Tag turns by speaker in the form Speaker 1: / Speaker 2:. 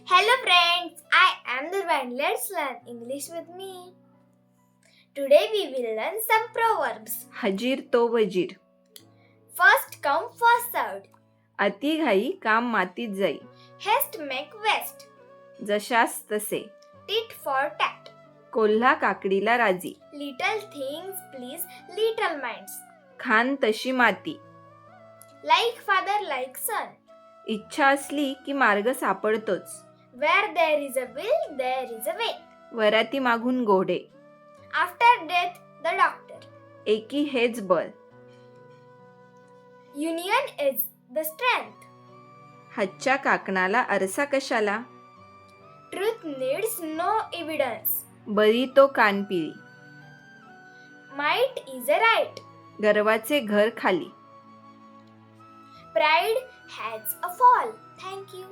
Speaker 1: Hello friends, I am Nurvan. Let's learn English with me. Today we will learn some proverbs.
Speaker 2: हजीर तो वजीर.
Speaker 1: First come, first served.
Speaker 2: अति घाई काम मातीत जाई.
Speaker 1: Haste make waste.
Speaker 2: जशास तसे.
Speaker 1: Tit for tat.
Speaker 2: कोल्हा काकडीला राजी.
Speaker 1: Little things please little minds.
Speaker 2: Khan तशी माती.
Speaker 1: Like father, like son.
Speaker 2: इच्छा असली की मार्ग सापडतोच.
Speaker 1: Where there is a will, there is a way.
Speaker 2: वराती मागून घोडे.
Speaker 1: After death, the doctor.
Speaker 2: एकी हेच बळ.
Speaker 1: Union is the strength.
Speaker 2: हातच्या काकणाला आरसा कशाला.
Speaker 1: Truth needs no evidence.
Speaker 2: बरी तो कानपिळी.
Speaker 1: Might is a right.
Speaker 2: गर्वाचे घर खाली.
Speaker 1: Pride has a fall. Thank you.